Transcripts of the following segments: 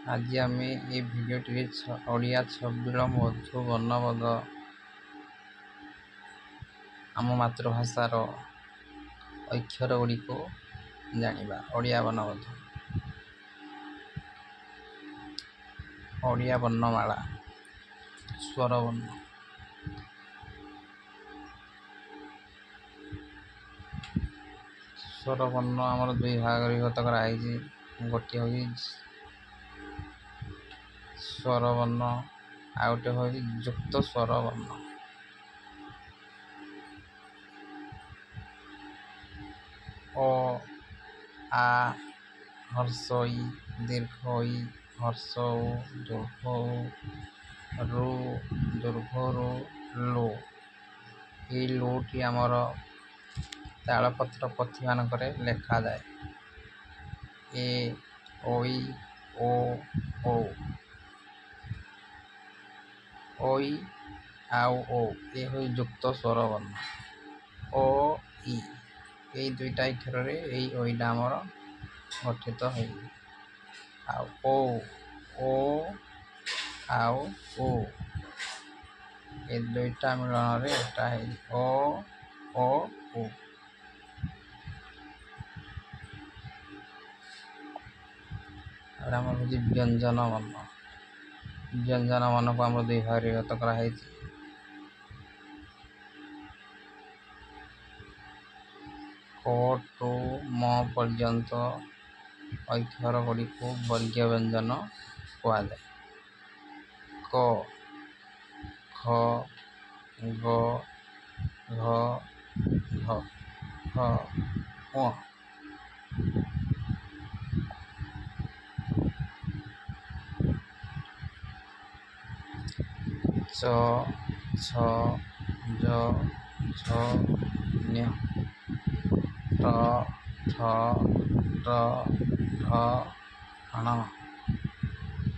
ଆଜି ଆମେ ଏ ଭିଡ଼ିଓଟିରେ ଓଡ଼ିଆ ଛବିଳ ମଧୁ ବର୍ଣ୍ଣବୋଧ ଆମ ମାତୃଭାଷାର ଅକ୍ଷର ଗୁଡ଼ିକୁ ଜାଣିବା। ଓଡ଼ିଆ ବର୍ଣ୍ଣବୋଧ। ଓଡ଼ିଆ ବର୍ଣ୍ଣମାଳା ସ୍ୱରବର୍ଣ୍ଣ। ସ୍ୱରବର୍ଣ୍ଣ ଆମର ଦୁଇ ଭାଗରେ ବିଭକ୍ତ କରାଯାଇଛି। ଗୋଟିଏ ହେଉଛି ସ୍ୱରବର୍ଣ୍ଣ, ଆଉ ଗୋଟେ ହେଉଛି ଯୁକ୍ତ ସ୍ୱରବର୍ଣ୍ଣ। ଅ, ଆ, ହର୍ଷ ଇ, ଦୀର୍ଘ ଇ, ହର୍ଷ ଉ, ଦୀର୍ଘ ଉ, ରୁ, ଦୀର୍ଘ ରୁ, ଲୁ। ଏହି ଲୁଟି ଆମର ତାଳପତ୍ର ପୋଥିମାନଙ୍କରେ ଲେଖାଯାଏ। ଏ, ଐ, ଓ, ଔ। ଐ ଆଉ ଓ ଏ ହେଉଛି ଯୁକ୍ତ ସ୍ୱରବର୍ଣ୍ଣ। ଓ, ଇ ଏଇ ଦୁଇଟା ଅକ୍ଷରରେ ଏଇ ଐଟା ଆମର ଗଠିତ ହୋଇଛି। ଆଉ ଓ ଆଉ ଉ ଏ ଦୁଇଟା ମିଳନରେ ଏଟା ହେଇଛି ଓ ଉ। ଆମର ହେଉଛି ବ୍ୟଞ୍ଜନ ବର୍ଣ୍ଣ। ବ୍ୟଞ୍ଜନ ବର୍ଣ୍ଣକୁ ଆମର ଦୁଇ ଭାଗରେ ବିଭକ୍ତ କରାଯାଇଛି। କ ଠୁ ମ ପର୍ଯ୍ୟନ୍ତ ଅକ୍ଷର ଗୁଡ଼ିକୁ ବର୍ଗୀୟ ବ୍ୟଞ୍ଜନ କୁହାଯାଏ। କ, ଖ, ଗ, ଘ, ଘ, ଙ। ଚ, ଛ, ଜ, ଝ, ಞ। ଟ, ଠ, ଡ଼, ଢ, ଣ।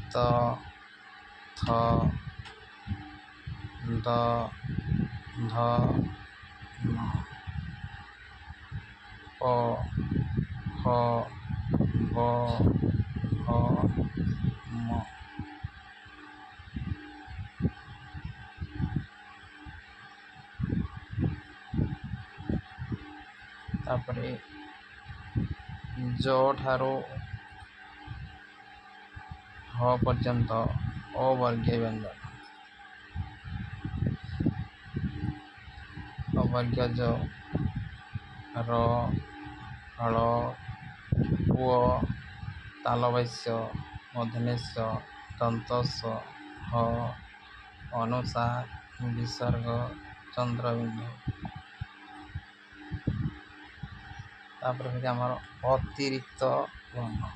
ତ, ଥ, ଦ, ଧ, ନ। ପ, ଫ, ବ, ଭ, ମ। ତାପରେ ଜ ଠାରୁ ହ ପର୍ଯ୍ୟନ୍ତ ଅବର୍ଗୀୟ ବ୍ୟଞ୍ଜନ। ଅବର୍ଗୀୟ ଜ, ର, ହଳ, ୱ, ତାଲବଶ୍ୟ, ମୂର୍ଧନ୍ୟସ୍ୟ, ଦନ୍ତସ୍ୱ, ହ, ଅନୁସାର, ବିସର୍ଗ, ଚନ୍ଦ୍ରବିନ୍ଦୁ। ତାପରେ ହେଉଛି ଆମର ଅତିରିକ୍ତ ବର୍ଣ୍ଣ।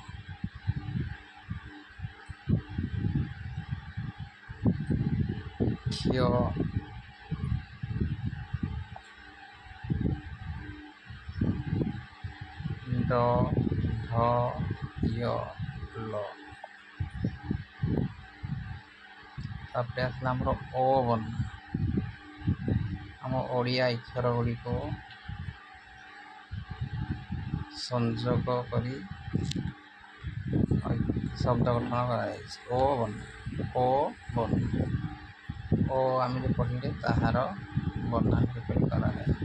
କ୍ଷ, ଡ଼, ଢ, ୟ, ଲ। ତାପରେ ଆସିଲା ଆମର ଅ ବର୍ଣ୍ଣ। ଆମ ଓଡ଼ିଆ ଅକ୍ଷର ଗୁଡ଼ିକୁ ସଂଯୋଗ କରି ଶବ୍ଦ ଗଠନ କରାଯାଇଛି। ଅ ବର୍ଣ୍ଣ। ଓ ଆମେ ଯେଉଁ ପଢ଼ିଲେ ତାହାର ବର୍ଣ୍ଣନା କିପରି କରାଯାଏ।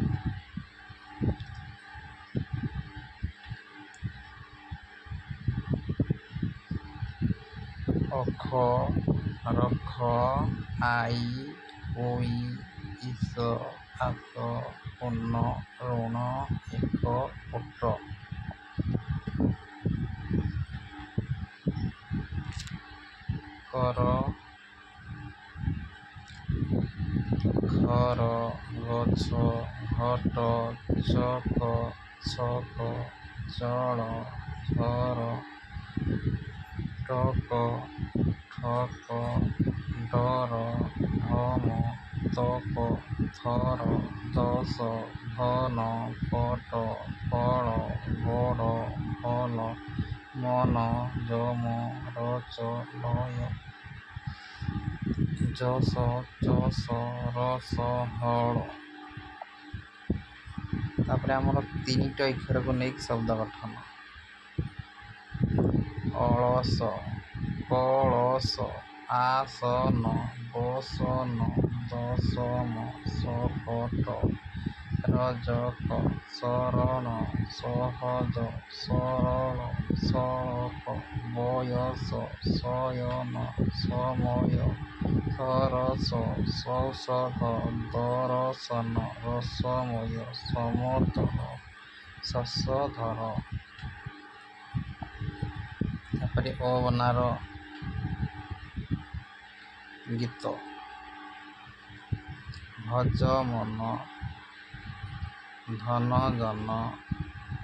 ଅଖ, ରଖ, ଆଇ, ଔ, ଈଶ, ଆସ, ଊ, ଋ, ଏକ, ଓଟ। କର, ଖର, ଗଛ, ଘଟ, ଚକ, ଛକ, ଚଳ, ଝର, ଟକ, ଠକ, ଡର, ଢମ, ତପ, ଥର, ଦଶ, ଘନ, ପଟ, ଫଳ, ବଡ଼, ଭଲ, ମନ, ଯମ, ରଚ, ଲୟ, ଯଶ, ଚଷ, ରସ, ହଳ। ତାପରେ ଆମର ତିନିଟି ଅକ୍ଷରକୁ ନେଇକି ଶବ୍ଦ ଗଠନ। ଅଳସ, ବଳସ ଆସନ ବସନ ଦଶମ ଶକଟ ରଜକ ଶରଣ ସହଜ ସରଳ ସଳକ ବୟସ ଶୟନ ସମୟ ସରସ ସୌଷଧ ଦରଶନ ରସମୟ ସମର୍ଥନ ଶଶଧର। ତାପରେ ଅ ବନାର ଗୀତ। ଭଜ ମନ ଧନ ଜନ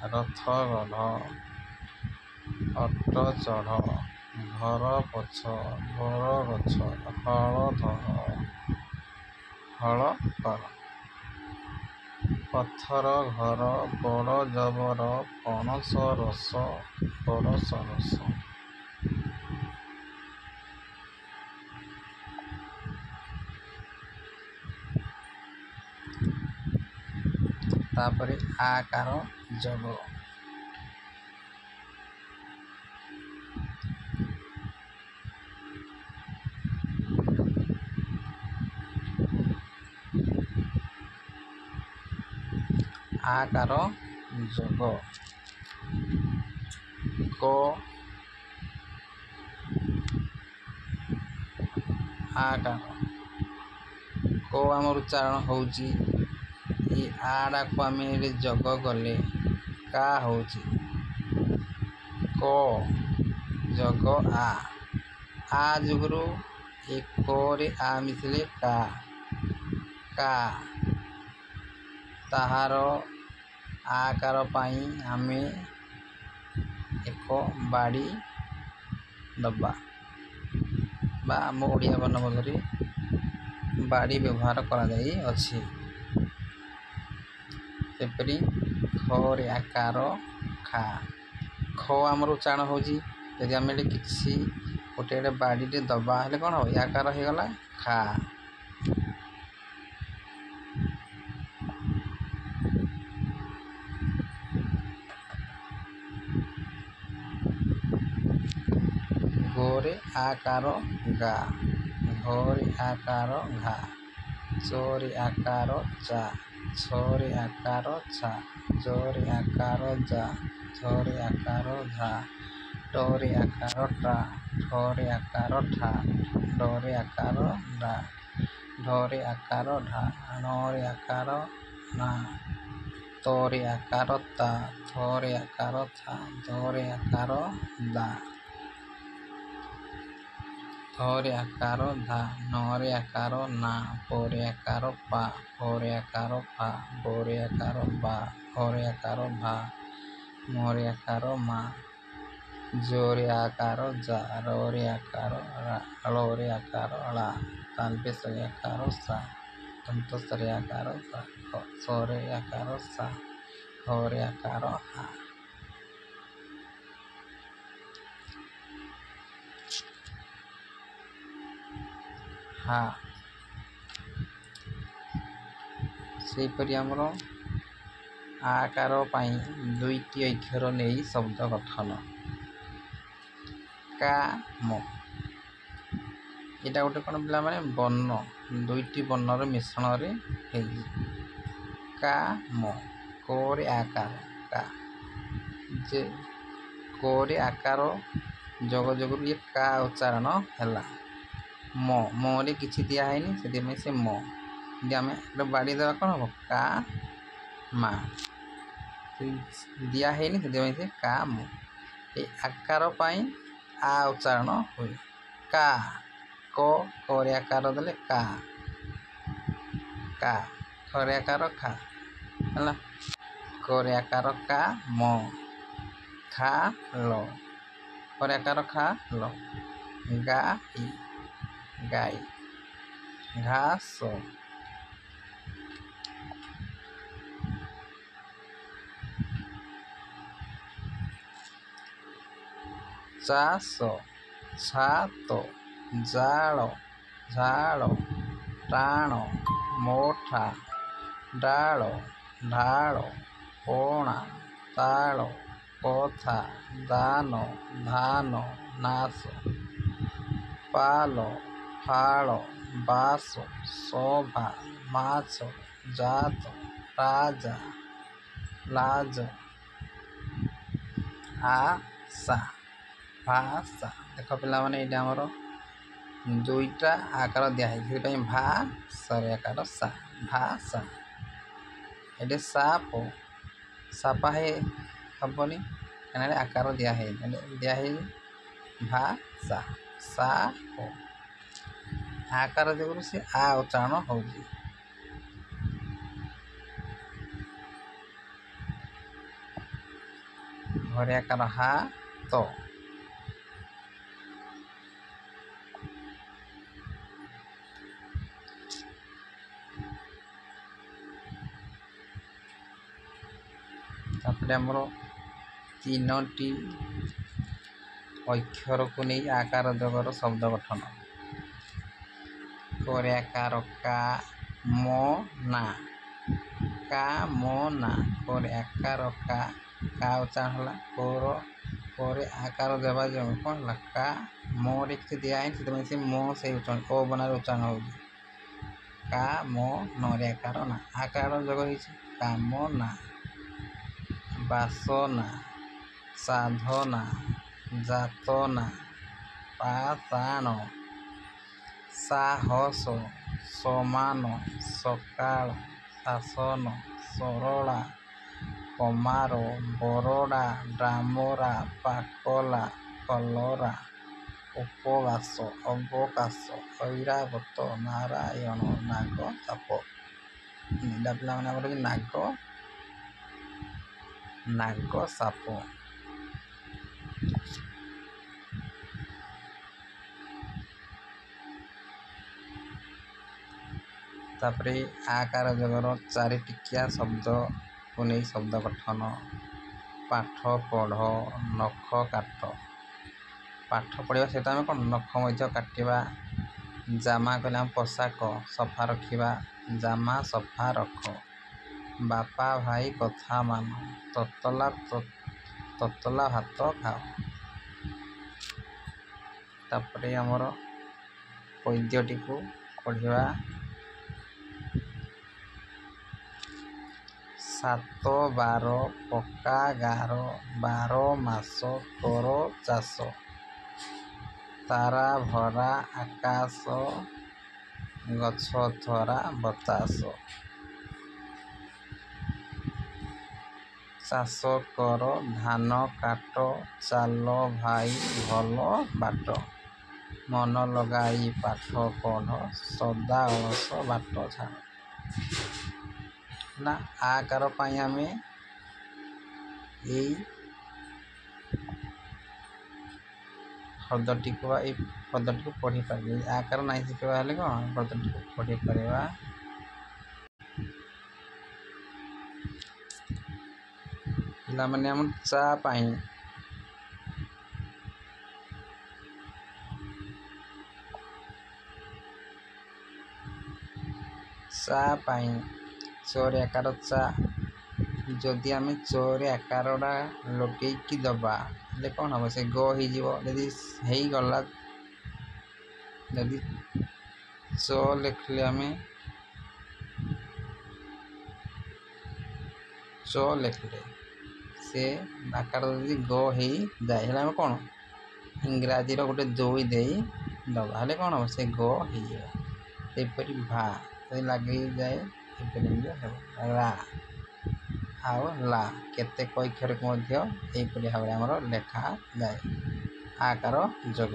ରଥ ଗଢ଼ ଅଟ ଚଢ଼ ଘର ପଛ ବର ଗଛ ହଳ ଧର ହଳ କର। ପଥର ଘର ବଡ଼ ଜବର ପଣସ ରସ ବଡ଼ ସରସ। ତାପରେ ଆକାର ଯୋଗ। ଆକାର ଯୋଗ କ ଆକାର କ ଆମର ଉଚ୍ଚାରଣ ହେଉଛି ଏ ଆଡ଼ାକୁ ଆମେ ଏଠି ଯୋଗ କଲେ କା ହେଉଛି କ ଯୋଗ ଆ ଯୁଗରୁ ଏ କରେ ଆ ମିଶିଲେ କା କା ତାହାର ଆକାର ପାଇଁ ଆମେ ଏକ ବାଡ଼ି ଦେବା ବା ଆମ ଓଡ଼ିଆ ବର୍ଣ୍ଣବୋଧରେ ବାଡ଼ି ବ୍ୟବହାର କରାଯାଇଅଛି। ସେପରି ଖରେ ଆକାର ଖା ଖ ଆମର ଉଚ୍ଚାରଣ ହେଉଛି ଯଦି ଆମେ ଏଠି କିଛି ଗୋଟେ ବାଡ଼ିଟେ ଦେବା ହେଲେ କ'ଣ ହେବ ଏ ଆକାର ହେଇଗଲା ଖା। ଗୋରେ ଆକାର ଗା ଘରେ ଆକାର ଘା ଚରେ ଆକାର ଚା ଛରେ ଆକାର ଛା ଜରେ ଆକାର ଯା ଝରେ ଆକାର ଝା ଟରେ ଆକାର ଟା ଠରେ ଆକାର ଠା ଡରେ ଆକାର ଡା ଢରେ ଆକାର ଢା ଣରେ ଆକାର ନା ତରେ ଆକାର ତା ଥରେ ଆକାର ଥା ଧରେ ଆକାର ଦା ଧରେ ଆକାର ଧା ନରେ ଆକାର ନା ପରେ ଆକାର ପା ପରେ ଆକାର ଫା ବୋରେ ଆକାର ବା ଘରେ ଆକାର ଭା ମରେ ଆକାର ମା ଜୋରେ ଆକାର ଯା ରରେ ଆକାର ରା ଳରେ ଆକାର ଳା ତାଲବେଶରେ ଆକାର ସା ଦନ୍ତସରେ ଆକାର ସା ସରେ ଆକାର ସା ହରେ ଆକାର ହା। ହା ସେହିପରି ଆମର ଆକାର ପାଇଁ ଦୁଇଟି ଅକ୍ଷର ନେଇ ଶବ୍ଦ ଗଠନ। କା ମ ଏଇଟା ଗୋଟେ କ'ଣ ପିଲାମାନେ ବର୍ଣ୍ଣ ଦୁଇଟି ବର୍ଣ୍ଣର ମିଶ୍ରଣରେ ହେଇଛି। କା ମ କରେ ଆକାର କା ଯେ କରେ ଆକାର ଯୋଗ ଯୋଗରୁ ଇଏ କା ଉଚ୍ଚାରଣ ହେଲା। ମରେ କିଛି ଦିଆ ହେଇନି ସେଥିପାଇଁ ସେ ମ ଯଦି ଆମେ ଗୋଟେ ବାଡ଼ି ଦେବା କ'ଣ ହେବ କା ମା ଦିଆ ହେଇନି ସେଥିପାଇଁ ସେ କା ମ ଏ ଆକାର ପାଇଁ ଆ ଉଚ୍ଚାରଣ ହୁଏ କା କରେ ଆକାର ଦେଲେ କା କା ଖରେ ଆକାର ଖା ହେଲା କରେ ଆକାର କା ମ ଖା ଲ କରେ ଆକାର ଖା ଲ ଗା ଇ ଗାଈ ଘାସ ଚାଷ ଛାତ ଜାଳ ଝାଳ ଟାଣ ମୋଠା ଡାଳ ଢାଳ ପଣା ତାଳ କଥା ଦାନ ଧାନ ନାଶ ପାଲ, ଫାଳ, ବାସ, ସଭା, ମାଛ, ଜାତ, ରାଜା, ଲାଜ, ଆଶା, ଭାଷା। ଦେଖ ପିଲାମାନେ, ଏଇଟା ଆମର ଦୁଇଟା ଆକାର ଦିଆହେଇଛି, ସେଥିପାଇଁ ଭା ସରେ ଆକାର ସା, ଭାଷା। ଏଠି ସାପ, ସାପା ହବନି, କାହିଁକି ଆକାର ଦିଆହେଇ ଭାଷା, ସାପ। ଆକାର ଯୋଗୁଁ ସେ ଆ ଉଚ୍ଚାରଣ ହଉଛି। ଘରେ ଆକାର ହାତ, ତାପରେ ଆମର ତିନୋଟି ଅକ୍ଷରକୁ ନେଇ ଆକାର ଯୋଗର ଶବ୍ଦ ଗଠନ। କରେ ଆକାର କା, ମୋ ନା, କା ମୋ ନା। କରେ ଆକାର କା, କା ଉଚ୍ଚାରଣ ହେଲା। ପରେ ଆକାର ଦେବା ଯୋଗୁଁ କ'ଣ ହେଲା, କା ମୋରେ କିଛି ଦିଆହେଇନି, ସେଥିପାଇଁ ସେ ମୋ ସେଇ ଉଚ୍ଚାରଣ ଓ ବନାରେ ଉଚ୍ଚାରଣ ହେଉଛି। କା ମୋ ନରେ ଆକାର ନା, ଆକାର ଯୋଗ ହେଇଛି କାମ ନା, ବାସନା, ସାଧନା, ଯାତନା, ପାଷାଣ, ସାହସ, ସମାନ, ସକାଳ, ଶାସନ, ସରଳା, କମାର, ବରଡ଼ା, ଡାମରା, ପାକଲା, କଲରା, ଉପବାସ, ଅବକାଶ, ଐରାବତ, ନାରାୟଣ, ନାଗ, ସାପ। ଏଇଟା ପିଲାମାନେ ଆମର ନାଗ ସାପ। ତାପରେ ଆକାର ଯୋଗର ଚାରି ଟିକିଆ ଶବ୍ଦକୁ ନେଇ ଶବ୍ଦ ଗଠନ। ପାଠ ପଢ଼, ନଖ କାଟ। ପାଠ ପଢ଼ିବା ସହିତ ଆମେ କ'ଣ ନଖ ମଧ୍ୟ କାଟିବା। ଜାମା କହିଲେ ଆମ ପୋଷାକ, ସଫା ରଖିବା, ଜାମା ସଫା ରଖ। ବାପା ଭାଇ କଥା ମାନ, ତତଲା ଭାତ ଖାଅ। ତାପରେ ଆମର ପଦ୍ୟଟିକୁ ପଢ଼ିବା। ସାତ ବାର ପକ୍କା ଗାର, 12 ମାସ ତୋର ଚାଷ। ତାରା ଭରା ଆକାଶ, ଗଛ ଧରା ବତାସ। ଚାଷ କର, ଧାନ କାଟ, ଚାଲ ଭାଇ ଭଲ ବାଟ। ମନ ଲଗାଇ ପାଠ ପଢ଼, ସଦା ଅଳସ ବାଟ ଛାଡ଼। ନା ଆକାର ପାଇଁ ଆମେ ଏଇ ଶବ୍ଦଟିକୁ ବା ଏଇ ପଦଟିକୁ ପଢ଼ିପାରିବା। ଆକାର ନାହିଁ ଶିଖିବା ହେଲେ କ'ଣ ପଦଟିକୁ ପଢ଼ିପାରିବା। ପିଲାମାନେ ଆମର ଚା ପାଇଁ ଚରେ ଆକାର ଚା। ଯଦି ଆମେ ଚରେ ଆକାରଟା ଲଗେଇକି ଦେବା ହେଲେ କ'ଣ ହେବ, ସେ ଗ ହେଇଯିବ। ଯଦି ହେଇଗଲା, ଯଦି ଚ ଲେଖିଲେ ଆମେ ସେ ଆକାର ଯଦି ଗ ହେଇଯାଏ, ହେଲେ ଆମେ କ'ଣ ଇଂରାଜୀର ଗୋଟେ 2 ଦେଇ ଦେବା, ହେଲେ କ'ଣ ହେବ, ସେ ଗ ହେଇଯିବ। ସେହିପରି ଭା ଯଦି ଲାଗିଯାଏ, ସେପରି ହେବ ରା ଆଉ ଲା। କେତେକ ଅକ୍ଷରକୁ ମଧ୍ୟ ଏହିପରି ଭାବରେ ଆମର ଲେଖାଯାଏ ଆକାର ଯୋଗ।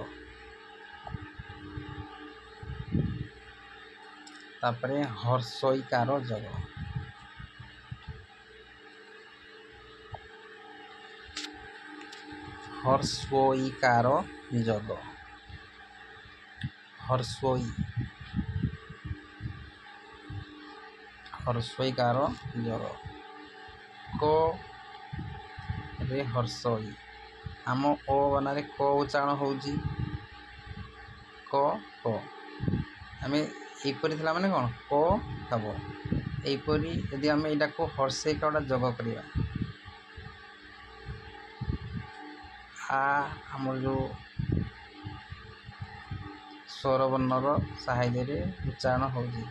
ତାପରେ ହର୍ଷଇକାର ଯୋଗ। ହର୍ଷଇକାର ଯୋଗ। ହର୍ଷଇକାର ଯୋଗ। କ ରେ ହର୍ଷଇ, ଆମ ଓ ବନାରେ କ ଉଚ୍ଚାରଣ ହେଉଛି। କ ଆମେ ଏହିପରି ଥିଲା ମାନେ କ'ଣ କ ହେବ। ଏହିପରି ଯଦି ଆମେ ଏଇଟାକୁ ହର୍ଷଇକାରଟା ଯୋଗ କରିବା, ଆମର ଯେଉଁ ସ୍ୱରବର୍ଣ୍ଣର ସାହାଯ୍ୟରେ ଉଚ୍ଚାରଣ ହେଉଛି।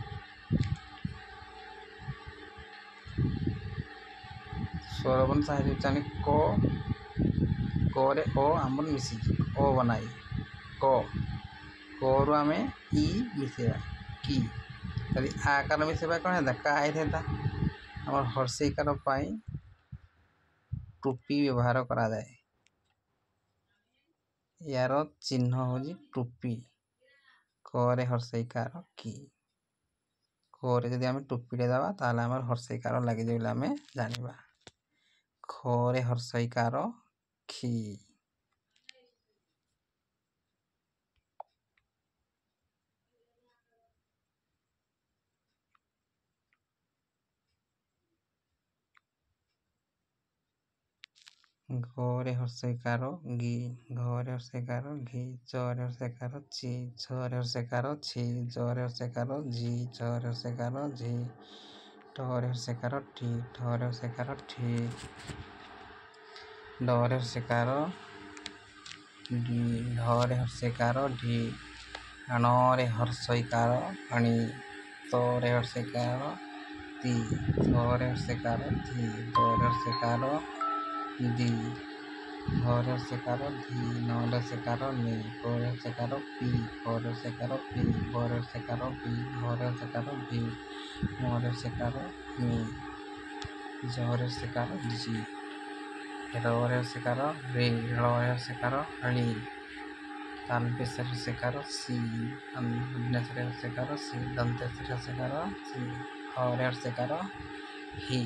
ସ୍ୱରବର୍ଣ୍ଣ ସାହାଯ୍ୟରେ ଉଚ୍ଚାରଣ କରେ ଓ ଆମର ମିଶିଛି ଓ ବନାଇ କରୁ ଆମେ ଇ ମିଶେଇବା କି ଯଦି ଆକାର ମିଶେଇବା କ'ଣ ହେଇଥା କା ହେଇଥାନ୍ତା। ଆମର ହର୍ଷେଇକାର ପାଇଁ ଟୋପି ବ୍ୟବହାର କରାଯାଏ। ୟାର ଚିହ୍ନ ହେଉଛି ଟୋପି। କରେ ହର୍ଷେଇକାର କି କରେ ଯଦି ଆମେ ଟୋପିଟେ ଦେବା ତାହେଲେ ଆମର ହର୍ଷେଇକାର ଲାଗିଯିବ ବୋଲି ଆମେ ଜାଣିବା। ଖରେ ହର୍ଷେଇକାର ଖି। ঘরে হর্ষেইকার গি ঘরে হর্ষেইকার ঘি চরে হর্ষেইকার চি ঝরে হর্ষেইকার ছি জরে হর্ষেইকার ঝি ঝরে হর্ষেইকার ঝি ঠরে হর্ষেইকার ঠি ঠরে হর্ষেইকার ঠি ডরে হর্ষেইকার ডি ঢরে হর্ষেইকার ঢি ণরে হর্ষেইকার ণি তরে হর্ষেইকার তি থরে হর্ষেইকার থি দরে হর্ষেইকার দি ঘরে হর্ষেইকার ধি নরে হর্ষেইকার নি পরে হর্ষেইকার পি পরে হর্ষেইকার পি বরে হর্ষেইকার বি ঘরে হর্ষেইকার ভি মরে হর্ষেইকার মি জরে হর্ষেইকার জি রে হর্ষেইকার রে ড়রে হর্ষেইকার লি তালবেশরে হর্ষেইকার সি বিঘ্নেশ্বরে হর্ষেইকার সি দন্তেশ্বরে হর্ষেইকার সি হরে হর্ষেইকার হি।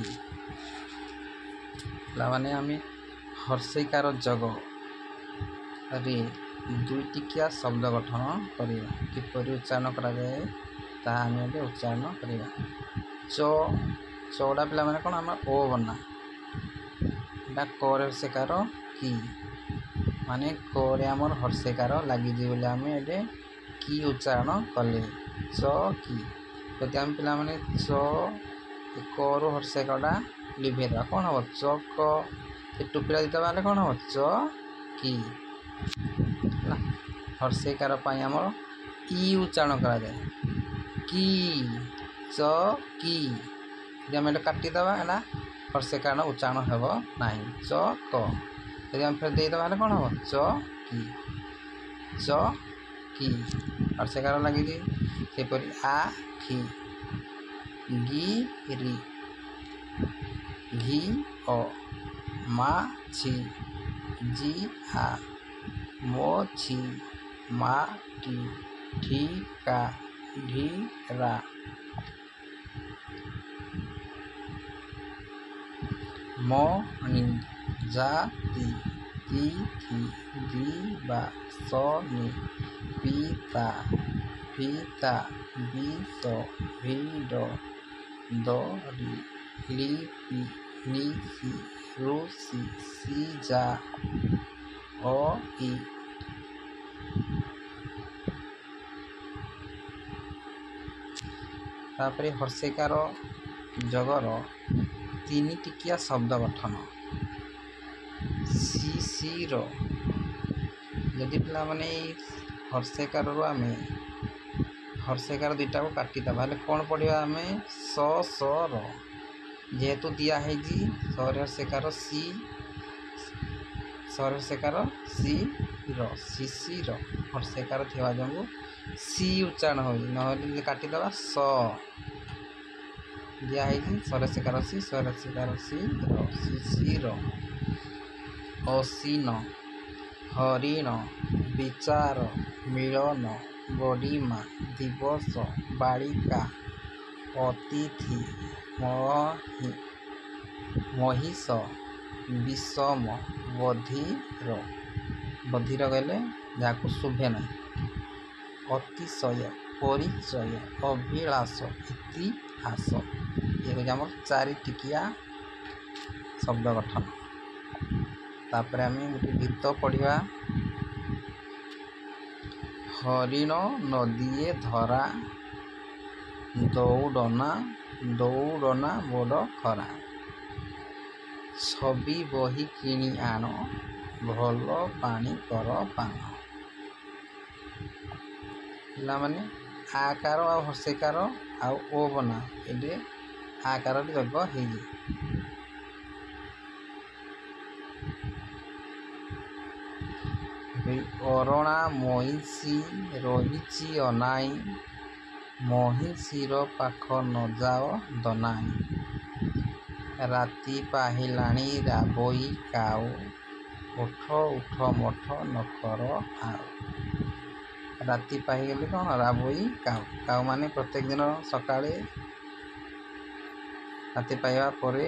ପିଲାମାନେ ଆମେ ହର୍ଷେଇକାର ଯୋଗରେ ଦୁଇଟିକିଆ ଶବ୍ଦ ଗଠନ କରିବା। କିପରି ଉଚ୍ଚାରଣ କରାଯାଏ ତାହା ଆମେ ଏବେ ଉଚ୍ଚାରଣ କରିବା। ଚଟା ପିଲାମାନେ କ'ଣ ଆମର ଓ ବର୍ଣ୍ଣ। ଏଇଟା କରେ ହର୍ଷେଇକାର କି ମାନେ କରେ ଆମର ହର୍ଷେଇକାର ଲାଗିଛି ବୋଲି ଆମେ ଏବେ କି ଉଚ୍ଚାରଣ କଲେ ଚ କି। ଯଦି ଆମେ ପିଲାମାନେ କରୁ ହର୍ଷେଇକାରଟା ଲିଭେଇଦେବା କ'ଣ ହେବ ଚକ। ସେ ଟୋପିଟା ଦେଇଦେବା ହେଲେ କ'ଣ ହେବ ଚ କି ହେଲା। ହର୍ଷେଇକାର ପାଇଁ ଆମର ଇ ଉଚ୍ଚାରଣ କରାଯାଏ କି ଚ କି। ଯଦି ଆମେ ଏଇଟା କାଟିଦେବା ହେଲା ହର୍ଷେଇକାର ଉଚ୍ଚାରଣ ହେବ ନାହିଁ ଚ କ। ଯଦି ଆମେ ଫେର ଦେଇଦେବା ହେଲେ କ'ଣ ହେବ ଚ କି ହର୍ଷେଇକାର ଲାଗିଛି। ସେପରି ଆ ଖି ଗି ରି ଘି ଅ ମା ଛି ଜି ଆ ମୋ ଛି ମା ଟି ଠି କା ଢି ରା ମୋ ଣି ଯା ତି ତି ଥି ଦି ବା ସ ନି ପି ତା ଫି ତା ବି ସ ଭି ଡ ଦ ରି ଲି ପି ନି ସି ରୁ ସି ସି ଯା ଅ ଇ। ତାପରେ ହର୍ଷେଇକାର ଯୋଗର ତିନିଟିକିଆ ଶବ୍ଦ ଗଠନ ଶିଶିର। ଯଦି ପିଲାମାନେ ଏଇ ହର୍ଷେଇକାରରୁ ଆମେ ହର୍ଷେଇକାର ଦୁଇଟାକୁ କାଟିଦେବା ହେଲେ କ'ଣ ପଡ଼ିବା ଆମେ ସ ସ ର ଯେହେତୁ ଦିଆହେଇଛି ସରେ ହର୍ଷେଇକାର ସି ସରେ ହର୍ଷେଇକାର ସି ର ଶିଶିର ହର୍ଷେଇକାର ଥିବା ଯୋଗୁଁ ସି ଉଚ୍ଚାରଣ ହେଉଛି। ନହେଲେ ଯଦି କାଟିଦେବା ସ ଦିଆହେଇଛି ସରେ ହର୍ଷେଇକାର ସି ସରେ ହର୍ଷେଇକାର ସି ର ଶିଶିର। ଅସିନ ହରିଣ ବିଚାର ମିଳନ ବଡ଼ିମା ଦିବସ ବାଳିକା ଅତିଥି ମହିଷ ବିଷମ ବଧିର। ବଧିର କହିଲେ ଯାହାକୁ ଶୁଭେ ନାହିଁ। ଅତିଶୟ ପରିଚୟ ଅଭିଳାଷ ଇତିହାସ। ଏ ହେଉଛି ଆମର ଚାରିଟିକିଆ ଶବ୍ଦ ଗଠନ। ତାପରେ ଆମେ ଗୋଟେ ଗୀତ ପଢ଼ିବା। ହରିଣ ନଦୀଏ ଧରା ଦୌଡ଼ନା ବଡ଼ ଖରା ଛବି ବହି କିଣି ଆଣ ଭଲ ପାଣି କର ପାନ। ପିଲାମାନେ ଆକାର ଆଉ ହର୍ଷେଇକାର ଆଉ ଓ ବନା ଏଠି ଆକାରରେ ଯୋଗ ହେଇଛି। ଅରଣା ମଇଁଷି ରହିଛି ଅନାଇ, ମହିଷିର ପାଖ ନ ଯାଅ ଦନାଇ। ରାତି ପାହିଲାଣି ରାବଇ କାଉ, ଉଠ ଉଠ ମଠ ନକର ଆଉ। ରାତି ପାହିଗଲେ କ'ଣ ରାବଇ କାଉ, କାଉମାନେ ପ୍ରତ୍ୟେକ ଦିନ ସକାଳେ ରାତି ପାଇବା ପରେ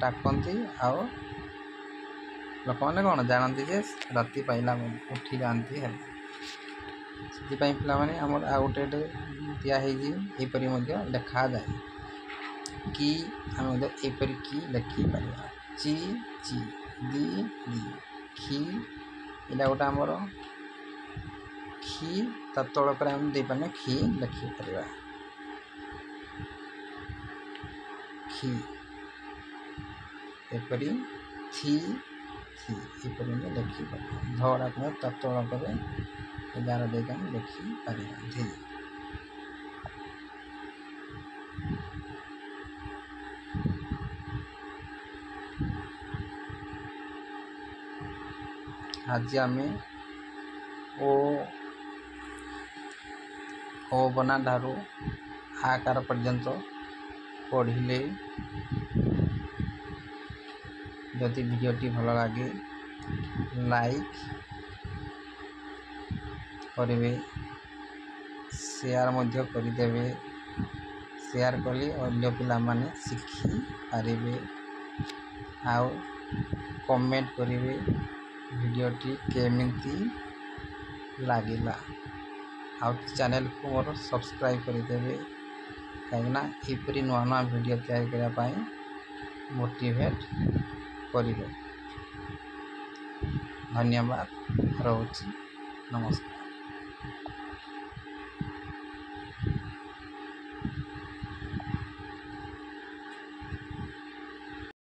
ଡାକନ୍ତି ଆଉ ଲୋକମାନେ କ'ଣ ଜାଣନ୍ତି ଯେ ରାତି ପାଇଲା ଉଠି ଯାଆନ୍ତି ହେଲା। ସେଥିପାଇଁ ପିଲାମାନେ ଆମର ଆଉ ଗୋଟେ ଦିଆହେଇଛି ଏହିପରି ମଧ୍ୟ ଲେଖାଯାଏ। କି ଆମେ ମଧ୍ୟ ଏହିପରି କି ଲେଖିପାରିବା। ଚି ଚି, ଦି ଦି, ଖି ଏଇଟା ଗୋଟେ ଆମର ଖି ତା ତଳ ପରେ ଆମେ ଦେଇପାରିବା ଖି ଲେଖିପାରିବା। ଖି ଏପରି ଥି ଥି ଏପରି ଆମେ ଲେଖିପାରିବା। ଧଡ଼ାକୁ ତା ତଳ ପରେ 11 ଦେଇକି ଆମେ ଲେଖିପାରିବା ଧି। ଆଜି ଆମେ ଓ ବନା ଠାରୁ ଆକାର ପର୍ଯ୍ୟନ୍ତ ପଢ଼ିଲେ। ଯଦି ଭିଡ଼ିଓଟି ଭଲ ଲାଗେ ଲାଇକ୍ କରିବେ, ସେୟାର ମଧ୍ୟ କରିଦେବେ। ସେୟାର କଲେ ଅନ୍ୟ ପିଲାମାନେ ଶିଖିପାରିବେ। ଆଉ କମେଣ୍ଟ କରିବେ ଭିଡ଼ିଓଟି କେମିତି ଲାଗିଲା। ଆଉ ଚ୍ୟାନେଲକୁ ମୋର ସବସ୍କ୍ରାଇବ୍ କରିଦେବେ, କାହିଁକିନା ଏହିପରି ନୂଆ ନୂଆ ଭିଡ଼ିଓ ତିଆରି କରିବା ପାଇଁ ମୋଟିଭେଟ୍ କରିବେ। ଧନ୍ୟବାଦ, ରହୁଛି, ନମସ୍କାର।